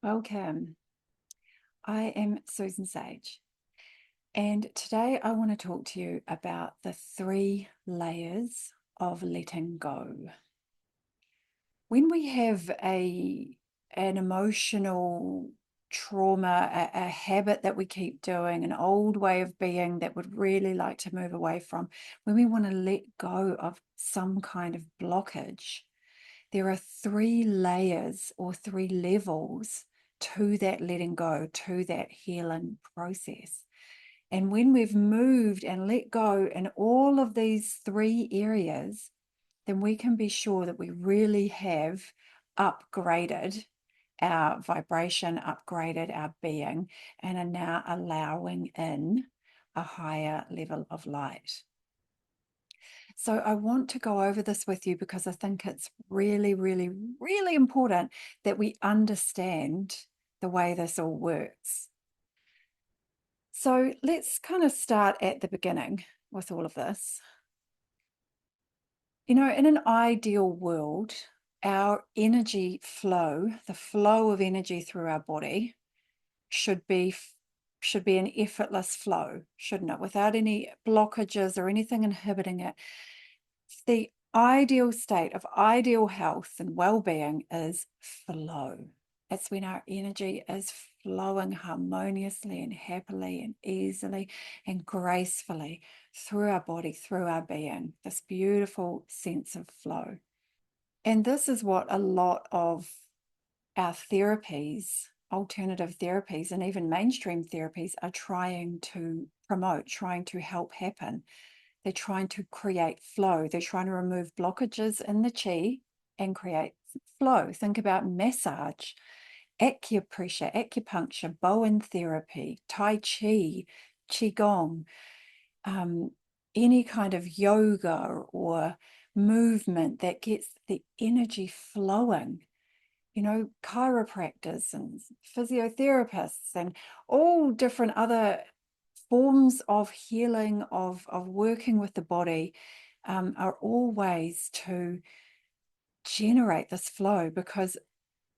Welcome. I am Susan Sage, and today I want to talk to you about the 3 layers of letting go. When we have an emotional trauma, a habit that we keep doing, an old way of being that would really like to move away from, when we want to let go of some kind of blockage, there are 3 layers or 3 levels to that letting go, to that healing process. And when we've moved and let go in all of these 3 areas, then we can be sure that we really have upgraded our vibration, upgraded our being, and are now allowing in a higher level of light. So I want to go over this with you because I think it's really, really, really important that we understand the way this all works. So let's kind of start at the beginning with all of this. You know, in an ideal world, our energy flow, the flow of energy through our body should be an effortless flow, shouldn't it? Without any blockages or anything inhibiting it. The ideal state of ideal health and well-being is flow. It's when our energy is flowing harmoniously and happily and easily and gracefully through our body, through our being, this beautiful sense of flow. And this is what a lot of our therapies, alternative therapies, and even mainstream therapies are trying to promote, trying to help happen. They're trying to create flow. They're trying to remove blockages in the chi and create flow. Think about massage, acupressure, acupuncture, Bowen therapy, Tai Chi, Qigong, any kind of yoga or movement that gets the energy flowing. You know, chiropractors and physiotherapists and all different other forms of healing, of working with the body, are all ways to generate this flow, because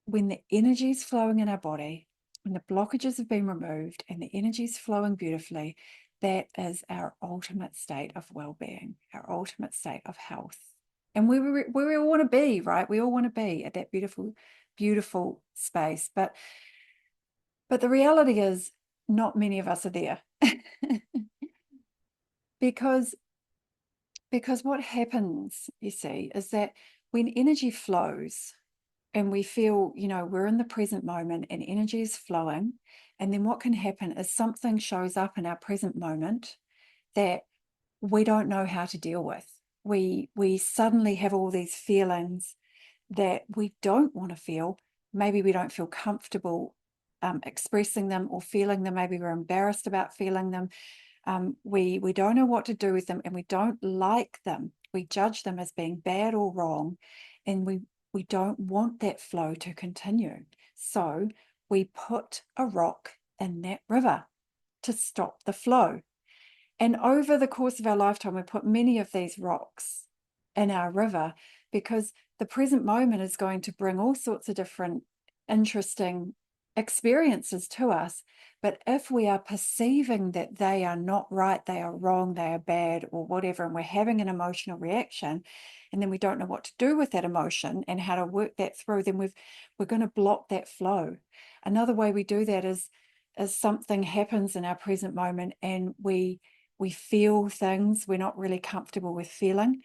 when the energy is flowing in our body, when the blockages have been removed and the energy is flowing beautifully, that is our ultimate state of well-being, our ultimate state of health. And where we all want to be, right? We all want to be at that beautiful, beautiful space. But the reality is not many of us are there. because what happens, you see, is that when energy flows and we feel, you know, we're in the present moment and energy is flowing, and then what can happen is something shows up in our present moment that we don't know how to deal with. We suddenly have all these feelings that we don't want to feel. Maybe we don't feel comfortable expressing them or feeling them. Maybe we're embarrassed about feeling them. We don't know what to do with them, and we don't like them. We judge them as being bad or wrong, and we don't want that flow to continue. So we put a rock in that river to stop the flow. And over the course of our lifetime, we put many of these rocks in our river because the present moment is going to bring all sorts of different interesting experiences to us. But if we are perceiving that they are not right, they are wrong, they are bad, or whatever, and we're having an emotional reaction, and then we don't know what to do with that emotion and how to work that through, then we're going to block that flow. Another way we do that is something happens in our present moment and we feel things we're not really comfortable with feeling.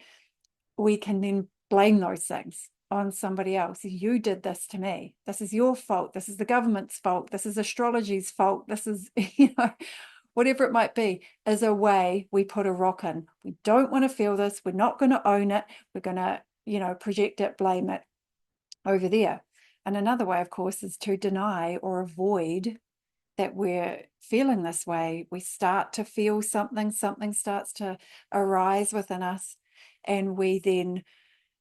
We can then blame those things on somebody else. You did this to me. This is your fault. This is the government's fault. This is astrology's fault. This is, you know, whatever it might be, is a way we put a rock in. We don't want to feel this. We're not going to own it. We're going to, you know, project it, blame it over there. And another way, of course, is to deny or avoid that we're feeling this way. We start to feel something starts to arise within us, and we then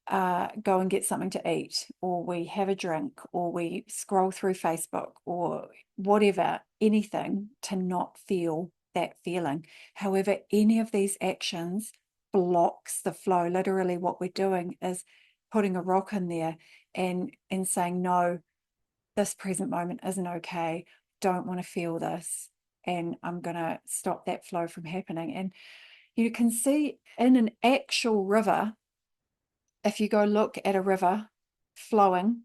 go and get something to eat, or we have a drink, or we scroll through Facebook, or whatever, anything to not feel that feeling. However, any of these actions blocks the flow. Literally, what we're doing is putting a rock in there and saying, no, this present moment isn't okay, don't want to feel this, and I'm going to stop that flow from happening. And you can see in an actual river, if you go look at a river flowing,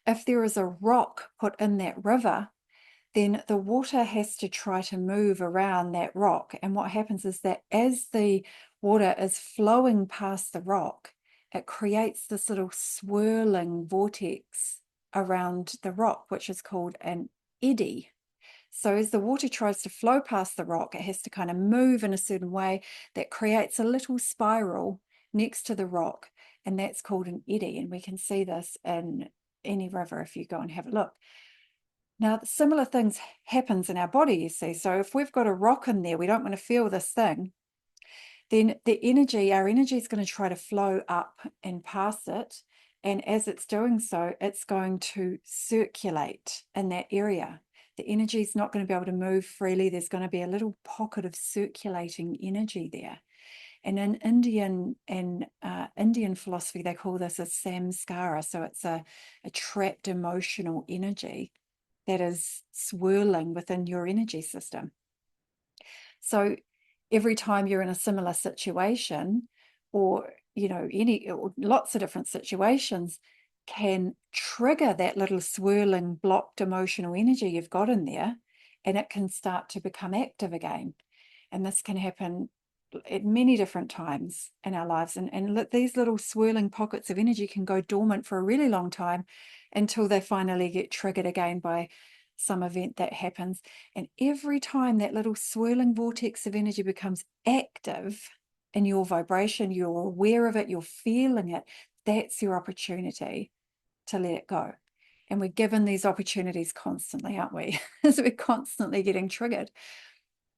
if there is a rock put in that river, then the water has to try to move around that rock. And what happens is that as the water is flowing past the rock, it creates this little swirling vortex around the rock, which is called an eddy. So as the water tries to flow past the rock, it has to kind of move in a certain way that creates a little spiral next to the rock, and that's called an eddy. And we can see this in any river if you go and have a look. Now, similar things happens in our body, you see. So if we've got a rock in there, we don't want to feel this thing, then our energy is going to try to flow up and past it. And as it's doing so, it's going to circulate in that area. The energy is not going to be able to move freely. There's going to be a little pocket of circulating energy there. And in Indian philosophy, they call this a samskara. So it's a trapped emotional energy that is swirling within your energy system. So every time you're in a similar situation, or lots of different situations can trigger that little swirling blocked emotional energy you've got in there, and it can start to become active again. And this can happen at many different times in our lives, and these little swirling pockets of energy can go dormant for a really long time until they finally get triggered again by some event that happens. And every time that little swirling vortex of energy becomes active in your vibration, you're aware of it, you're feeling it, that's your opportunity to let it go. And we're given these opportunities constantly, aren't we? So we're constantly getting triggered.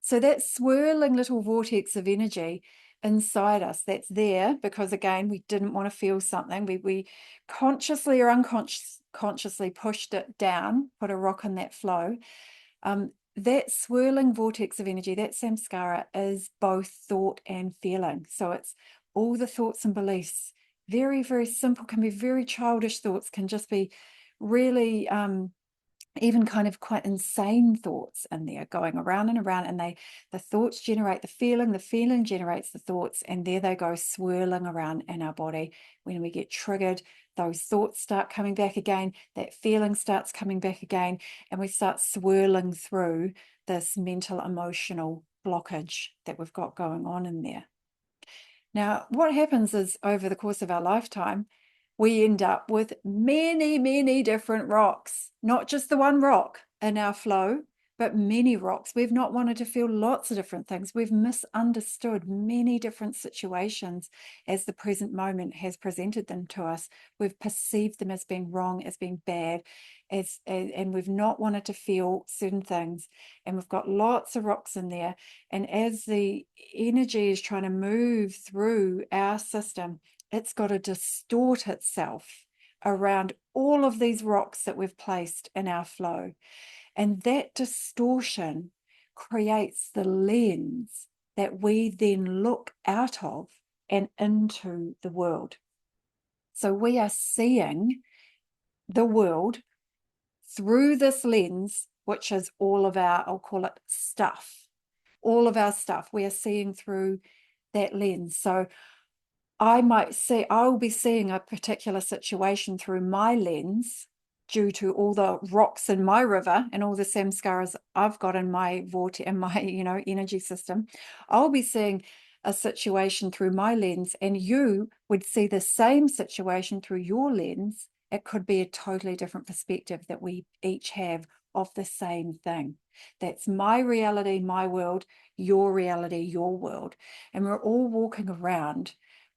So that swirling little vortex of energy inside us, that's there because, again, we didn't want to feel something. We consciously or unconsciously pushed it down, put a rock in that flow. That swirling vortex of energy, that samskara, is both thought and feeling. So it's all the thoughts and beliefs, very, very simple, can be very childish thoughts, can just be really even kind of quite insane thoughts in there going around and around, and the thoughts generate the feeling generates the thoughts, and there they go swirling around in our body. When we get triggered, those thoughts start coming back again, that feeling starts coming back again, and we start swirling through this mental emotional blockage that we've got going on in there. Now, what happens is, over the course of our lifetime, we end up with many, many different rocks, not just the one rock in our flow, but many rocks. We've not wanted to feel lots of different things. We've misunderstood many different situations as the present moment has presented them to us. We've perceived them as being wrong, as being bad, and we've not wanted to feel certain things. And we've got lots of rocks in there. And as the energy is trying to move through our system, it's got to distort itself around all of these rocks that we've placed in our flow. And that distortion creates the lens that we then look out of and into the world. So we are seeing the world through this lens, which is all of our, I'll call it stuff, all of our stuff. We are seeing through that lens. So I'll be seeing a particular situation through my lens due to all the rocks in my river and all the samskaras I've got in my vortex, in my, energy system. I'll be seeing a situation through my lens, and you would see the same situation through your lens. It could be a totally different perspective that we each have of the same thing. That's my reality, my world, your reality, your world. And we're all walking around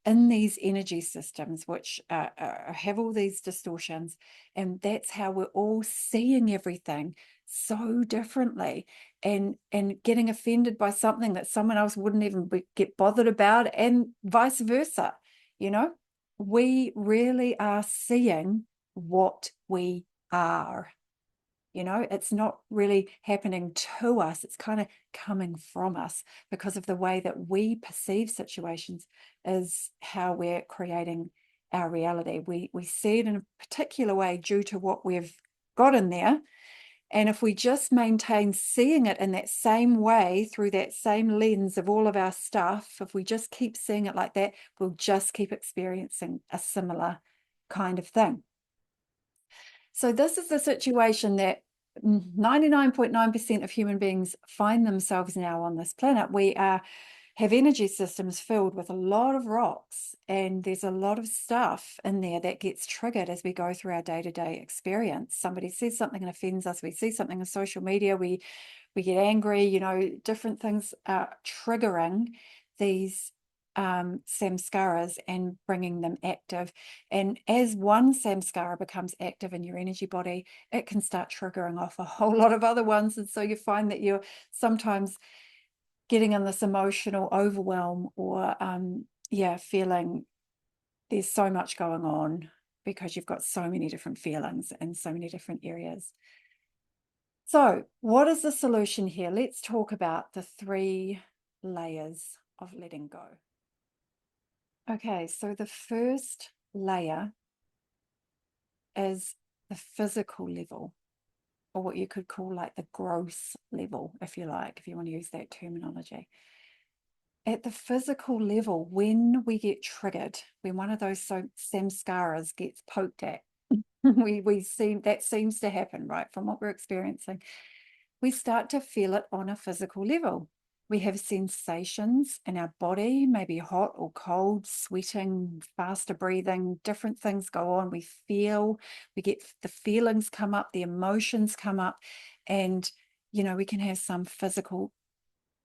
in these energy systems, which have all these distortions. And that's how we're all seeing everything so differently, and getting offended by something that someone else wouldn't even get bothered about, and vice versa. We really are seeing what we are. It's not really happening to us. It's kind of coming from us, because of the way that we perceive situations is how we're creating our reality. We see it in a particular way due to what we've got in there. And if we just maintain seeing it in that same way, through that same lens of all of our stuff, if we just keep seeing it like that, we'll just keep experiencing a similar kind of thing. So this is the situation that 99.9% of human beings find themselves now on this planet. We have energy systems filled with a lot of rocks, and there's a lot of stuff in there that gets triggered as we go through our day-to-day experience. Somebody says something and offends us. We see something on social media. We get angry. You know, different things are triggering these samskaras and bringing them active. And as one samskara becomes active in your energy body, it can start triggering off a whole lot of other ones. And so you find that you're sometimes getting in this emotional overwhelm, or feeling there's so much going on because you've got so many different feelings in so many different areas. So what is the solution here? Let's talk about the 3 layers of letting go. Okay, so the first layer is the physical level, or what you could call like the gross level, if you like, if you want to use that terminology. At the physical level, when we get triggered, when one of those samskaras gets poked at, we see that seems to happen, right, from what we're experiencing, we start to feel it on a physical level. We have sensations in our body, maybe hot or cold, sweating, faster breathing, different things go on. We get the feelings come up, the emotions come up, and, you know, we can have some physical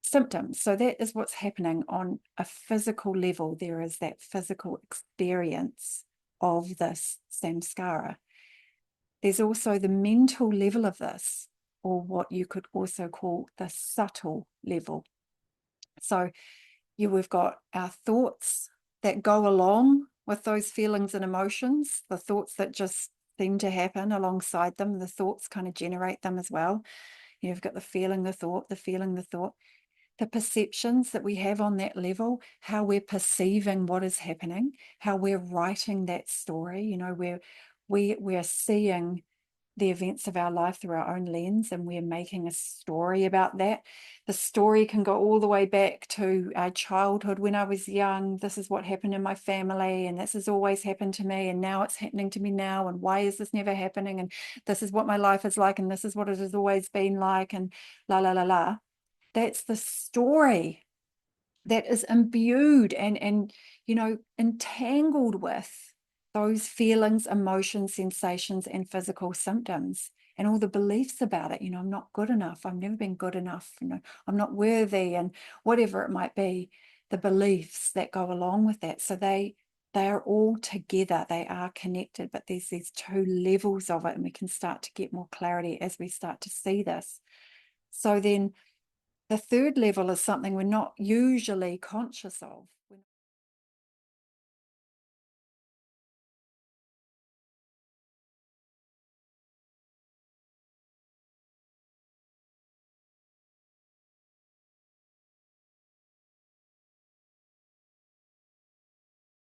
symptoms. So that is what's happening on a physical level. There is that physical experience of this samskara. There's also the mental level of this, or what you could also call the subtle level. So we've got our thoughts that go along with those feelings and emotions, the thoughts that just seem to happen alongside them. The thoughts kind of generate them as well. You've got the feeling, the thought, the feeling, the thought. The perceptions that we have on that level, how we're perceiving what is happening, how we're writing that story. You know, we're seeing the events of our life through our own lens, and we're making a story about that. The story can go all the way back to our childhood. When I was young, this is what happened in my family, and this has always happened to me, and now it's happening to me now, and why is this never happening, and this is what my life is like, and this is what it has always been like, and la la la la. That's the story that is imbued and you know, entangled with those feelings, emotions, sensations, and physical symptoms, and all the beliefs about it. You know, I'm not good enough. I've never been good enough. You know, I'm not worthy, and whatever it might be, the beliefs that go along with that. So they are all together. They are connected, but there's these 2 levels of it, and we can start to get more clarity as we start to see this. So then the 3rd level is something we're not usually conscious of.